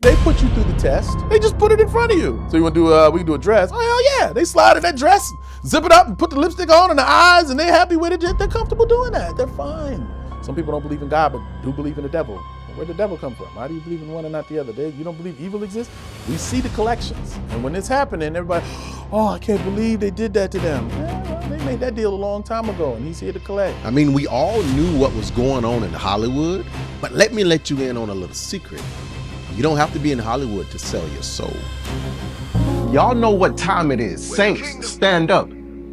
They put you through the test. They just put it in front of you. So you want to do, we can do a dress. Oh, hell yeah. They slide in that dress, zip it up and put the lipstick on and the eyes, and they're happy with it. They're comfortable doing that. They're fine. Some people don't believe in God, but do believe in the devil. Where'd the devil come from? How do you believe in one and not the other? You don't believe evil exists? We see the collections. And when it's happening, everybody, oh, I can't believe they did that to them. Well, they made that deal a long time ago, and he's here to collect. I mean, we all knew what was going on in Hollywood, but let me let you in on a little secret. You don't have to be in Hollywood to sell your soul. Y'all know what time it is. Saints, stand up.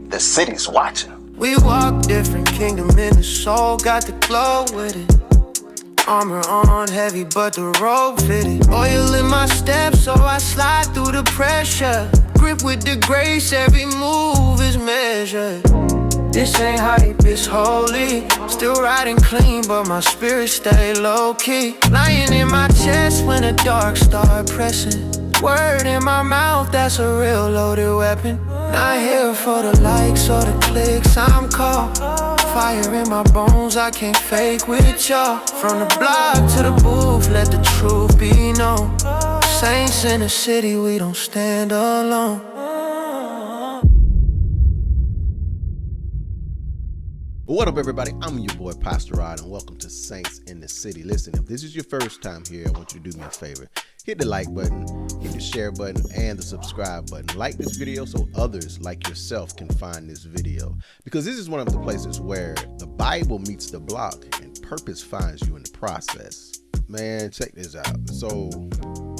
The city's watching. We walk different, kingdom in the soul, got the glow with it. Armor on heavy, but the robe fitted. Oil in my steps, so I slide through the pressure. Grip with the grace, every move is measured. This ain't hype, it's holy. Still riding clean, but my spirit stay low-key. Lying in my chest when the dark start pressing. Word in my mouth, that's a real loaded weapon. Not here for the likes or the clicks, I'm called. Fire in my bones, I can't fake with y'all. From the block to the booth, let the truth be known. Saints in the city, we don't stand alone. What up, everybody? I'm your boy, Pastor Rod, and welcome to Saints in the City. Listen, if this is your first time here, I want you to do me a favor. Hit the like button, hit the share button, and the subscribe button. Like this video so others like yourself can find this video. Because this is one of the places where the Bible meets the block and purpose finds you in the process. Man, check this out. So,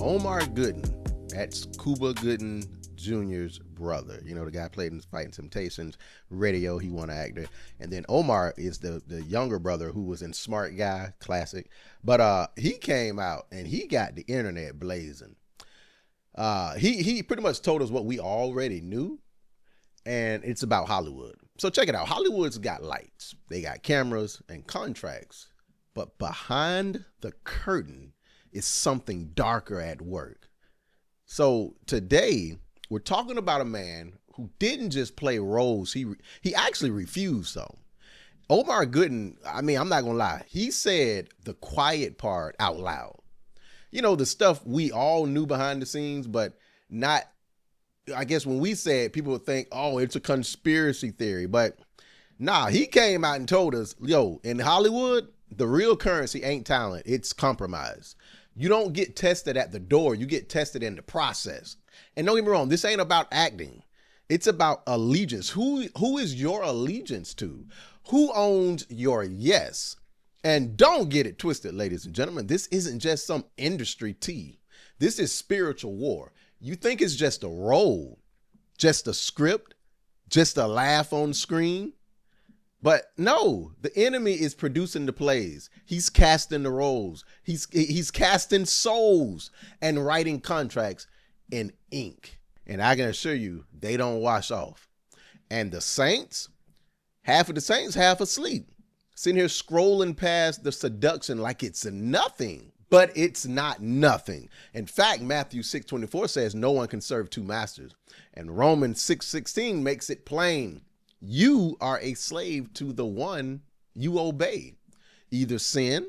Omar Gooding, that's Cuba Gooding Jr.'s brother. You know, the guy played in Fighting Temptations, Radio, he won an actor. And then Omar is the younger brother who was in Smart Guy, classic. But he came out and he got the internet blazing. He pretty much told us what we already knew, and it's about Hollywood. So check it out. Hollywood's got lights, they got cameras and contracts, but behind the curtain is something darker at work. So today, we're talking about a man who didn't just play roles. He actually refused though. Omar Gooding, I mean, I'm not gonna lie. He said the quiet part out loud. You know, the stuff we all knew behind the scenes, but not, I guess when we say it, people would think, oh, it's a conspiracy theory. But nah, he came out and told us, yo, in Hollywood, the real currency ain't talent, it's compromise. You don't get tested at the door, you get tested in the process. And don't get me wrong, this ain't about acting. It's about allegiance. Who is your allegiance to? Who owns your yes? And don't get it twisted, ladies and gentlemen. This isn't just some industry tea. This is spiritual war. You think it's just a role, just a script, just a laugh on screen? But no, the enemy is producing the plays. He's casting the roles. He's casting souls and writing contracts in ink. And I can assure you, they don't wash off. And the saints, half of the saints, half asleep, sitting here scrolling past the seduction like it's nothing. But it's not nothing. In fact, Matthew 6:24 says no one can serve two masters. And Romans 6:16 makes it plain. You are a slave to the one you obey. Either sin,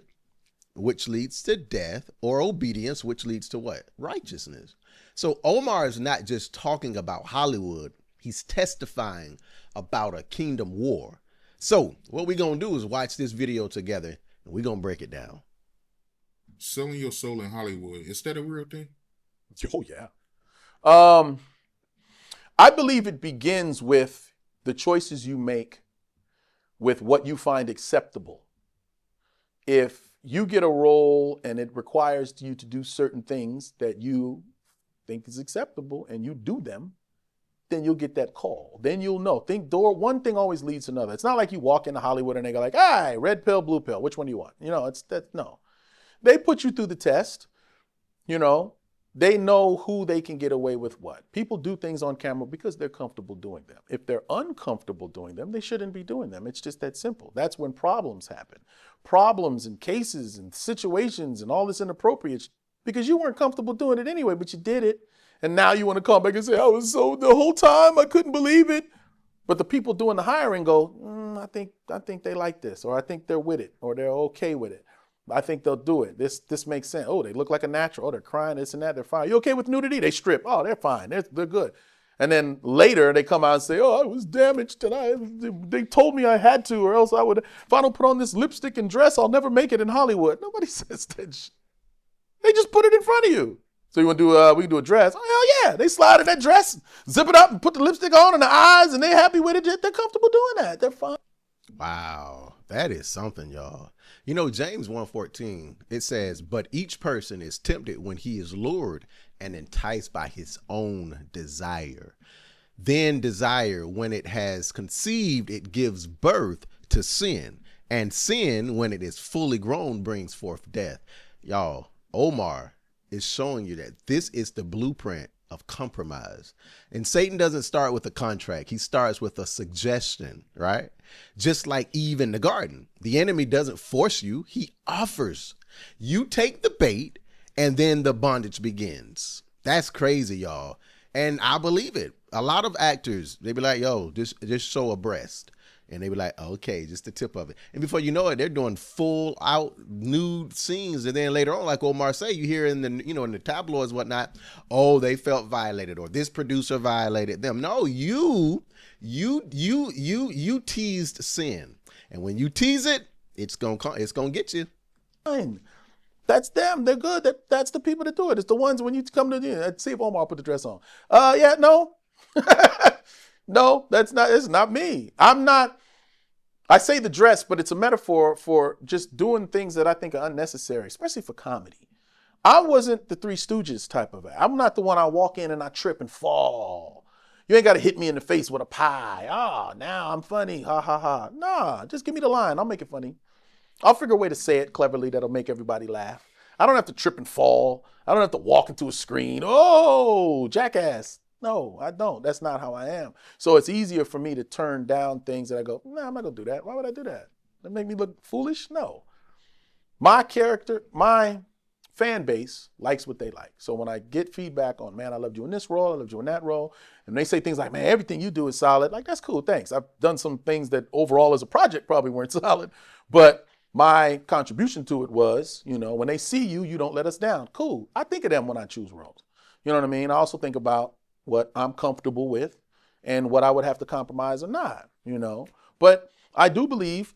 which leads to death, or obedience, which leads to what? Righteousness. So Omar is not just talking about Hollywood. He's testifying about a kingdom war. So what we're going to do is watch this video together, and we're going to break it down. Selling your soul in Hollywood, is that a real thing? Oh, yeah. I believe it begins with the choices you make with what you find acceptable. If you get a role and it requires you to do certain things that you think is acceptable and you do them, then you'll get that call. Then you'll know. One thing always leads to another. It's not like you walk into Hollywood and they go like, "Hey, red pill, blue pill, which one do you want?" You know, no. They put you through the test, you know. They know who they can get away with what. People do things on camera because they're comfortable doing them. If they're uncomfortable doing them, they shouldn't be doing them. It's just that simple. That's when problems happen. Problems and cases and situations and all this inappropriate because you weren't comfortable doing it anyway, but you did it. And now you want to come back and say, the whole time I couldn't believe it. But the people doing the hiring go, I think they like this, or I think they're with it, or they're okay with it. I think they'll do it. This makes sense. Oh, they look like a natural. Oh, they're crying, this and that. They're fine. You okay with nudity? They strip. Oh, they're fine. They're good. And then later they come out and say, oh, I was damaged and they told me I had to, or else if I don't put on this lipstick and dress, I'll never make it in Hollywood. Nobody says that shit. They just put it in front of you. So you want to do, we can do a dress. Oh, hell yeah. They slide in that dress, zip it up and put the lipstick on and the eyes, and they're happy with it. They're comfortable doing that. They're fine. Wow, that is something, y'all. You know, James 1:14, it says, but each person is tempted when he is lured and enticed by his own desire. Then desire, when it has conceived, it gives birth to sin. And sin, when it is fully grown, brings forth death. Y'all, Omar is showing you that this is the blueprint of compromise. And Satan doesn't start with a contract. He starts with a suggestion, right? Just like Eve in the garden. The enemy doesn't force you. He offers. You take the bait and then the bondage begins. That's crazy, y'all. And I believe it. A lot of actors, they be like, yo, just show a breast. And they be like, okay, just the tip of it. And before you know it, they're doing full out nude scenes. And then later on, like Omar say, you hear in the, in the tabloids, whatnot, oh, they felt violated or this producer violated them. No, you teased sin. And when you tease it, it's gonna get you. Fine. That's them. They're good. That's the people that do it. It's the ones when you come to see if Omar put the dress on. Yeah, no. No, it's not me. I say the dress, but it's a metaphor for just doing things that I think are unnecessary, especially for comedy. I wasn't the Three Stooges type of it. I'm not the one I walk in and I trip and fall. You ain't got to hit me in the face with a pie. Now I'm funny. Ha, ha, ha. Nah, just give me the line. I'll make it funny. I'll figure a way to say it cleverly that'll make everybody laugh. I don't have to trip and fall. I don't have to walk into a screen. Oh, jackass. No, I don't. That's not how I am. So it's easier for me to turn down things that I go, I'm not going to do that. Why would I do that? That make me look foolish? No. My character, my fan base likes what they like. So when I get feedback on, man, I loved you in this role, I loved you in that role, and they say things like, man, everything you do is solid. Like, that's cool. Thanks. I've done some things that overall as a project probably weren't solid, but my contribution to it was, when they see you, you don't let us down. Cool. I think of them when I choose roles. You know what I mean? I also think about what I'm comfortable with and what I would have to compromise or not, But I do believe,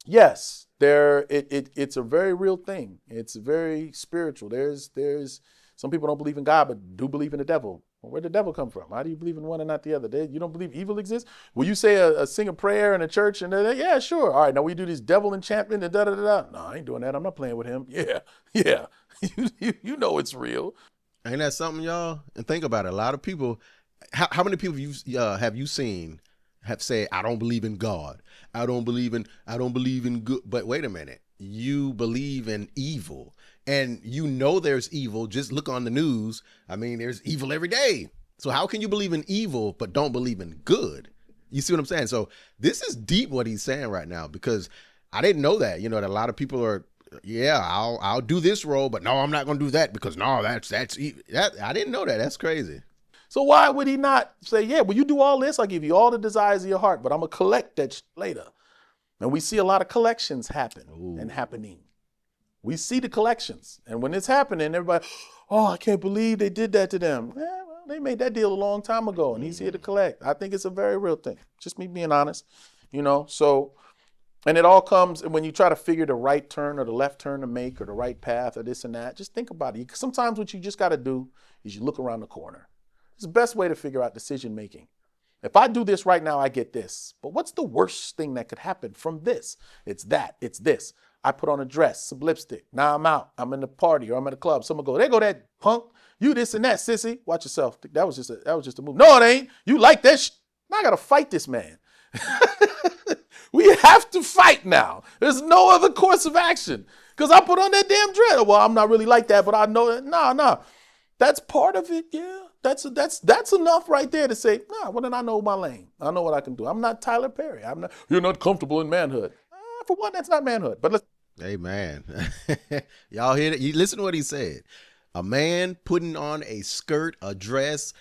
yes, it's a very real thing. It's very spiritual. There's some people don't believe in God, but do believe in the devil. Well, where'd the devil come from? How do you believe in one and not the other? You don't believe evil exists? Will you say sing a prayer in a church and yeah, sure. All right, now we do this devil enchantment and da-da-da-da. No, I ain't doing that. I'm not playing with him. Yeah. you know it's real. Ain't that something, y'all? And think about it. A lot of people, how many people have you seen have said, I don't believe in God. I don't believe in good. But wait a minute. You believe in evil. And there's evil. Just look on the news. I mean, there's evil every day. So how can you believe in evil but don't believe in good? You see what I'm saying? So this is deep what he's saying right now, because I didn't know that, that a lot of people are, yeah, I'll do this role, but no, I'm not going to do that because no, that's I didn't know that. That's crazy. So why would he not say, yeah, well, you do all this, I'll give you all the desires of your heart, but I'm going to collect that later. And we see a lot of collections happen and happening. We see the collections. And when it's happening, everybody, oh, I can't believe they did that to them. Yeah, well, they made that deal a long time ago and he's here to collect. I think it's a very real thing. Just me being honest, so. And it all comes when you try to figure the right turn or the left turn to make or the right path or this and that. Just think about it. Sometimes what you just got to do is you look around the corner. It's the best way to figure out decision making. If I do this right now, I get this. But what's the worst thing that could happen from this? It's that. It's this. I put on a dress, some lipstick. Now I'm out. I'm in the party or I'm at a club. Someone go, there go that punk. You this and that, sissy. Watch yourself. That was just a move. No, it ain't. You like that Now I got to fight this man. We have to fight now. There's no other course of action because I put on that damn dress. Well, I'm not really like that, but I know that. No. That's part of it. Yeah, that's enough right there to say, well, then I know my lane. I know what I can do. I'm not Tyler Perry. You're not comfortable in manhood. For one, that's not manhood. But let's. Hey, man. Y'all hear that? You listen to what he said. A man putting on a skirt, a dress,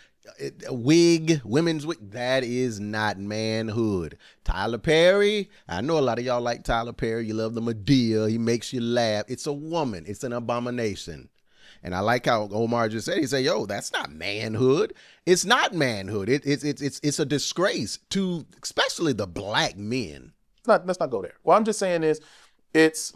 a wig, women's wig, that is not manhood. Tyler Perry, I know a lot of y'all like Tyler Perry. You love the Madea. He makes you laugh. It's a woman. It's an abomination. And I like how Omar just said, he said, yo, that's not manhood. It's not manhood. It's a disgrace to especially the black men. Let's not go there. What I'm just saying is it's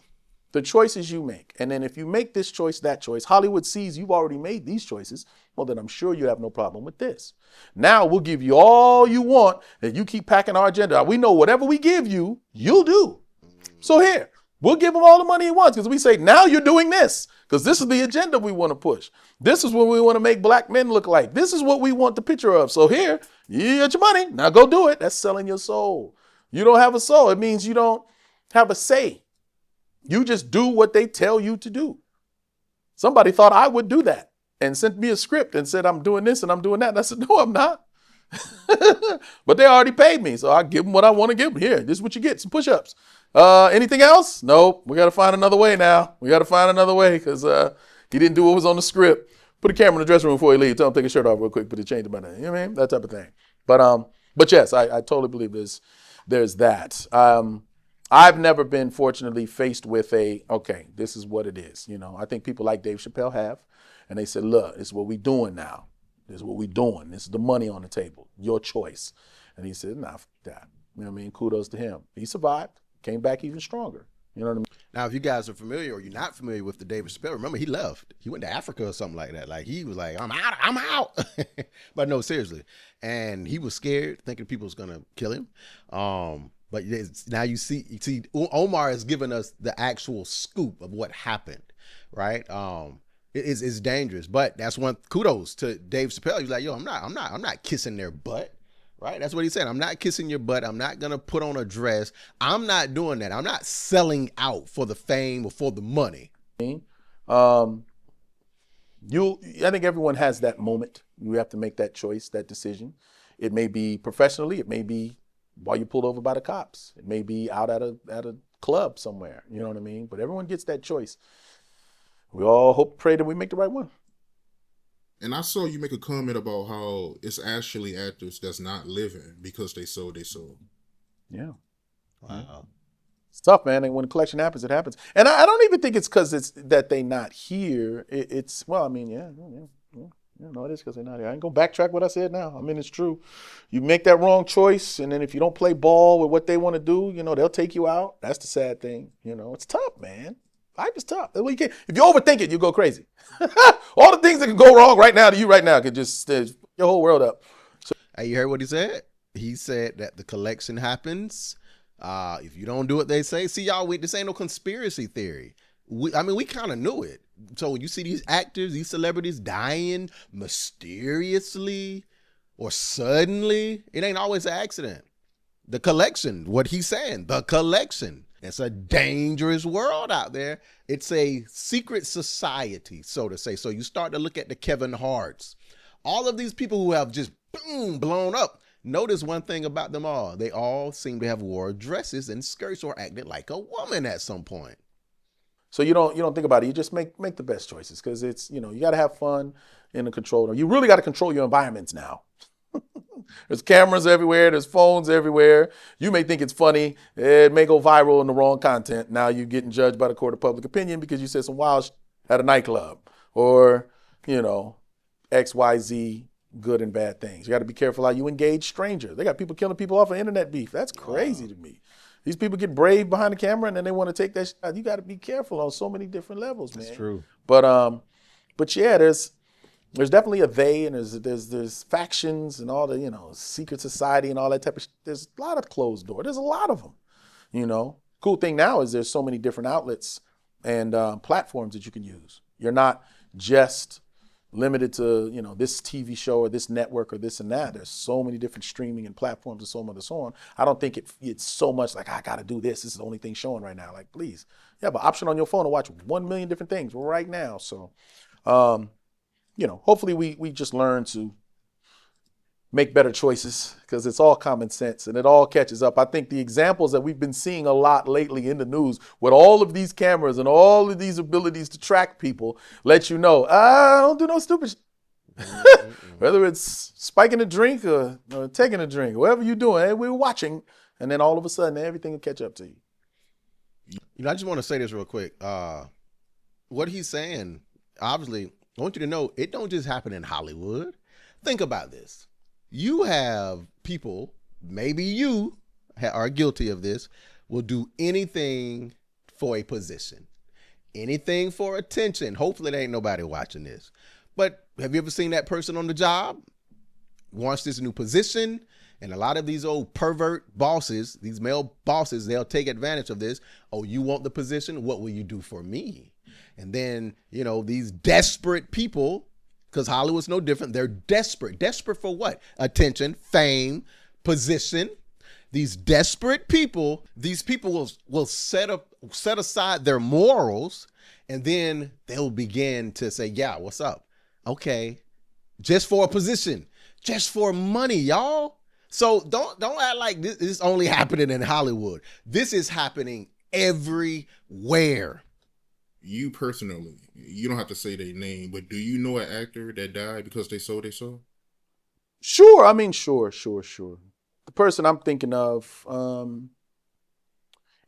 the choices you make. And then if you make this choice, that choice, Hollywood sees you've already made these choices, well, then I'm sure you have no problem with this. Now we'll give you all you want and you keep packing our agenda. We know whatever we give you, you'll do. So here, we'll give him all the money he wants because we say, now you're doing this because this is the agenda we want to push. This is what we want to make black men look like. This is what we want the picture of. So here, you got your money. Now go do it. That's selling your soul. You don't have a soul. It means you don't have a say. You just do what they tell you to do. Somebody thought I would do that and sent me a script and said, I'm doing this and I'm doing that. And I said, no, I'm not. But they already paid me. So I give them what I want to give them. Here, this is what you get, some push-ups. Anything else? Nope. We got to find another way now. We got to find another way because he didn't do what was on the script. Put a camera in the dressing room before he leaves. Tell him to take his shirt off real quick, put a change about that. You know what I mean? That type of thing. But yes, I totally believe there's that. I've never been fortunately faced with okay, this is what it is. You know, I think people like Dave Chappelle have, and they said, look, this is what we doing now. This is what we doing. This is the money on the table. Your choice. And he said, nah, fuck that. You know what I mean? Kudos to him. He survived, came back even stronger. You know what I mean? Now, if you guys are familiar or you're not familiar with the David Chappelle, remember he left. He went to Africa or something like that. Like he was like, I'm out. But no, seriously. And he was scared, thinking people was gonna kill him. But now you see, Omar has given us the actual scoop of what happened, right? It's dangerous, but that's one kudos to Dave Chappelle. He's like, yo, I'm not kissing their butt. Right? That's what he said. I'm not kissing your butt. I'm not going to put on a dress. I'm not doing that. I'm not selling out for the fame or for the money. I think everyone has that moment. You have to make that choice, that decision. It may be professionally. It may be while you pulled over by the cops. It may be out at a club somewhere. You know what I mean? But everyone gets that choice. We all hope, pray that we make the right one. And I saw you make a comment about how it's actually actors that's not living because they sold their soul. Yeah. Wow. It's tough, man. And when the collection happens, it happens. And I don't even think it's because it's that they not here. It's, well, I mean, yeah. No, it is because they're not here. I ain't going to backtrack what I said now. I mean, it's true. You make that wrong choice, and then if you don't play ball with what they want to do, you know, they'll take you out. That's the sad thing. You know, it's tough, man. Life is tough. If you overthink it, you go crazy. All the things that can go wrong right now to you right now could just your whole world up. So, hey, you heard what he said? He said that the collection happens. If you don't do what they say, see y'all, this ain't no conspiracy theory. We kind of knew it. So when you see these actors, these celebrities dying mysteriously or suddenly, it ain't always an accident. The collection, what he's saying, the collection. It's a dangerous world out there. It's a secret society, so to say. So you start to look at the Kevin Harts, all of these people who have just boom, blown up. Notice one thing about them all. They all seem to have wore dresses and skirts or acted like a woman at some point. So you don't think about it. You just make the best choices because it's, you know, you got to have fun in the control. You really got to control your environments now. There's cameras everywhere. There's phones everywhere. You may think it's funny. It may go viral in the wrong content. Now you're getting judged by the court of public opinion because you said some wild at a nightclub or, you know, X, Y, Z, good and bad things. You got to be careful how you engage strangers. They got people killing people off of internet beef. That's crazy to me. These people get brave behind the camera and then they want to take that shot. You got to be careful on so many different levels, man. That's true. But yeah, there's definitely a they, and there's factions and all the, you know, secret society and all that type of there's a lot of closed door. There's a lot of them, you know. Cool thing now is there's so many different outlets and platforms that you can use. You're not just limited to, you know, this TV show or this network or this and that. There's so many different streaming and platforms and so on and so on. I don't think it's so much like, I got to do this. This is the only thing showing right now. Like, please. You have an option on your phone to watch 1 million different things right now. So, you know, hopefully we just learn to make better choices because it's all common sense and it all catches up. I think the examples that we've been seeing a lot lately in the news with all of these cameras and all of these abilities to track people let you know, don't do no stupid shit. Whether it's spiking a drink or taking a drink, whatever you're doing, hey, we're watching, and then all of a sudden everything will catch up to you. You know, I just want to say this real quick. What he's saying, obviously, I want you to know it don't just happen in Hollywood. Think about this. You have people, maybe you are guilty of this, will do anything for a position, anything for attention. Hopefully there ain't nobody watching this. But have you ever seen that person on the job? Wants this new position, and a lot of these old pervert bosses, these male bosses, they'll take advantage of this. Oh, you want the position? What will you do for me? And then, you know, these desperate people, because Hollywood's no different, they're desperate. Desperate for what? Attention, fame, position. These desperate people, these people will set aside their morals, and then they'll begin to say, yeah, what's up? Okay, just for a position, just for money, y'all. So don't act like this is only happening in Hollywood. This is happening everywhere. You personally, you don't have to say their name, but do you know an actor that died because they sold their soul? Sure. I mean, sure. The person I'm thinking of,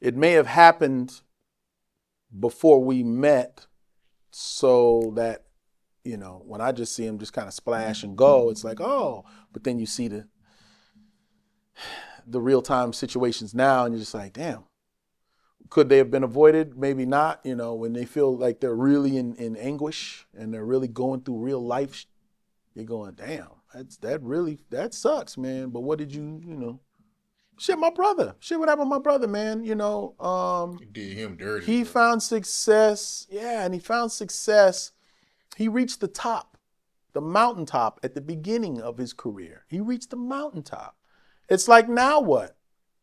it may have happened before we met, so that, you know, when I just see him just kind of splash and go, it's like, oh, but then you see the real-time situations now, and you're just like, damn, could they have been avoided? Maybe not. You know, when they feel like they're really in anguish and they're really going through real life, you're going, damn, that sucks, man. But what did you know? Shit, my brother. Shit, what happened to my brother, man? You know, You did him dirty. he found success. Yeah, and he found success. He reached the top, the mountaintop at the beginning of his career. He reached the mountaintop. It's like, now what?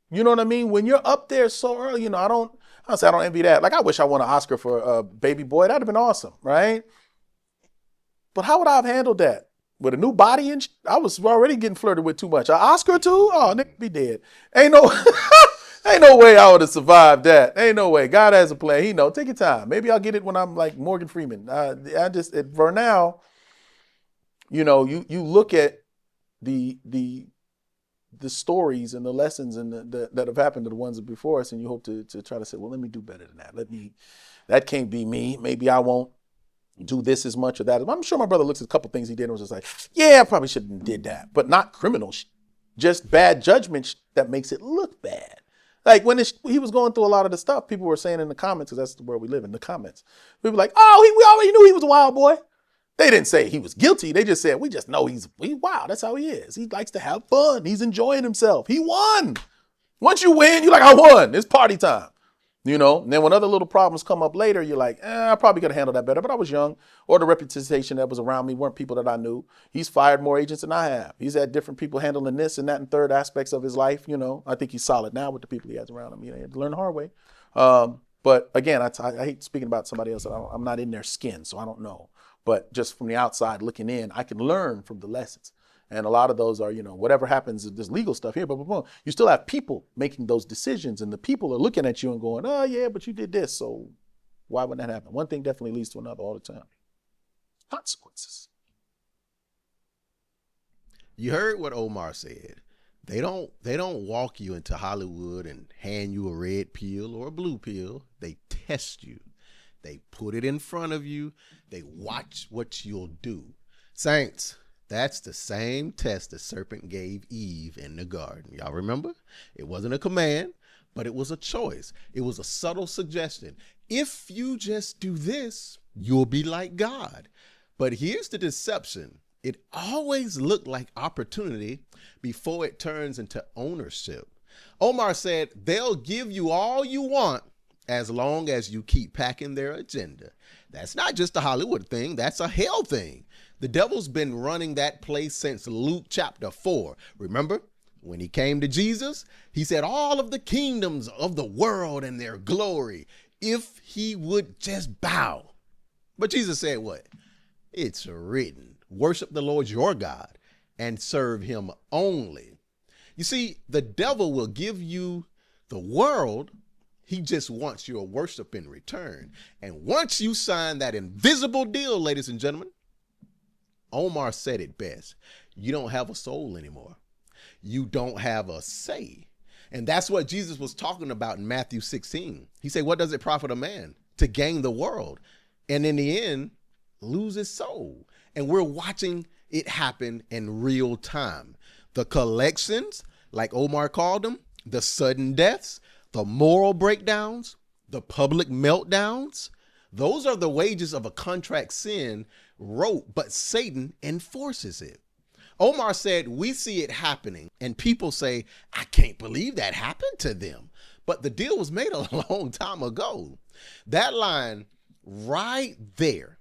You know what I mean? When you're up there so early, you know, I don't envy that. Like, I wish I won an Oscar for Baby Boy. That'd have been awesome, right? But how would I have handled that? With a new body and I was already getting flirted with too much. An Oscar too? Oh, nigga, be dead. Ain't no way I would have survived that. Ain't no way. God has a plan. He know. Take your time. Maybe I'll get it when I'm like Morgan Freeman. For now, you know, you look at the stories and the lessons and that have happened to the ones before us, and you hope to try to say, well, let me do better than that. That can't be me. Maybe I won't do this as much or that. I'm sure my brother looks at a couple things he did and was just like, yeah, I probably shouldn't have did that. But not criminal just bad judgment that makes it look bad. Like when he was going through a lot of the stuff, people were saying in the comments, because that's the world we live in, the comments. People were like, oh, we already knew he was a wild boy. They didn't say he was guilty. They just said, we just know he's wild. That's how he is. He likes to have fun. He's enjoying himself. He won. Once you win, you're like, I won. It's party time. You know, and then when other little problems come up later, you're like, I probably could have handled that better, but I was young, or the reputation that was around me weren't people that I knew. He's fired more agents than I have. He's had different people handling this and that and third aspects of his life. You know, I think he's solid now with the people he has around him. You know, he had to learn the hard way. But again, I hate speaking about somebody else. I'm not in their skin, so I don't know. But just from the outside looking in, I can learn from the lessons. And a lot of those are, you know, whatever happens, this legal stuff here, but you still have people making those decisions, and the people are looking at you and going, oh, yeah, but you did this, so why wouldn't that happen? One thing definitely leads to another all the time. Consequences. You heard what Omar said. They don't walk you into Hollywood and hand you a red pill or a blue pill. They test you. They put it in front of you. They watch what you'll do. Saints, that's the same test the serpent gave Eve in the garden. Y'all remember? It wasn't a command, but it was a choice. It was a subtle suggestion. If you just do this, you'll be like God. But here's the deception. It always looked like opportunity before it turns into ownership. Omar said, they'll give you all you want as long as you keep packing their agenda. That's not just a Hollywood thing. That's a hell thing. The devil's been running that place since Luke chapter 4. Remember, when he came to Jesus, he said all of the kingdoms of the world and their glory, if he would just bow. But Jesus said what? It's written, worship the Lord your God and serve him only. You see, the devil will give you the world. He just wants your worship in return. And once you sign that invisible deal, ladies and gentlemen, Omar said it best. You don't have a soul anymore. You don't have a say. And that's what Jesus was talking about in Matthew 16. He said, what does it profit a man to gain the world and in the end lose his soul? And we're watching it happen in real time. The collections, like Omar called them, the sudden deaths, the moral breakdowns, the public meltdowns, those are the wages of a contract sin wrote, but Satan enforces it. Omar said, we see it happening and people say, I can't believe that happened to them. But the deal was made a long time ago. That line right there,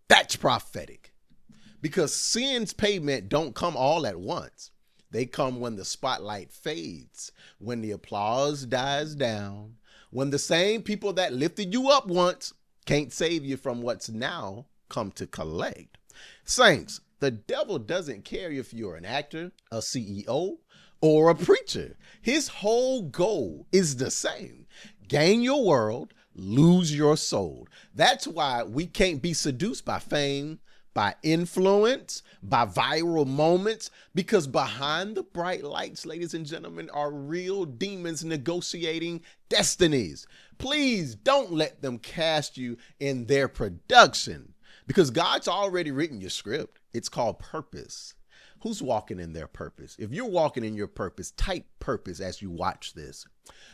that's prophetic, because sin's payment don't come all at once. They come when the spotlight fades, when the applause dies down, when the same people that lifted you up once can't save you from what's now come to collect. Saints, the devil doesn't care if you're an actor, a CEO, or a preacher. His whole goal is the same: gain your world, lose your soul. That's why we can't be seduced by fame, by influence, by viral moments, because behind the bright lights, ladies and gentlemen, are real demons negotiating destinies. Please don't let them cast you in their production, because God's already written your script. It's called purpose. Who's walking in their purpose? If you're walking in your purpose, type purpose as you watch this.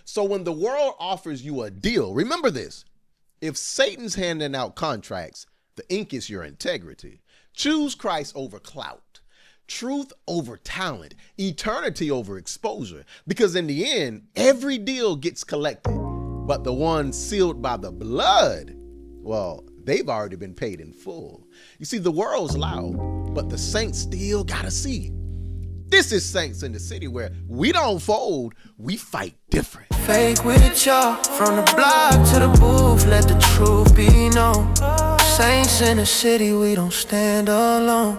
So when the world offers you a deal, remember this: if Satan's handing out contracts, the ink is your integrity. Choose Christ over clout, truth over talent, eternity over exposure. Because in the end, every deal gets collected, but the ones sealed by the blood, well, they've already been paid in full. You see, the world's loud, but the saints still gotta see. This is Saints in the City, where we don't fold, we fight different. Fake with y'all, from the block to the booth, let the truth be known. Saints in the city, we don't stand alone.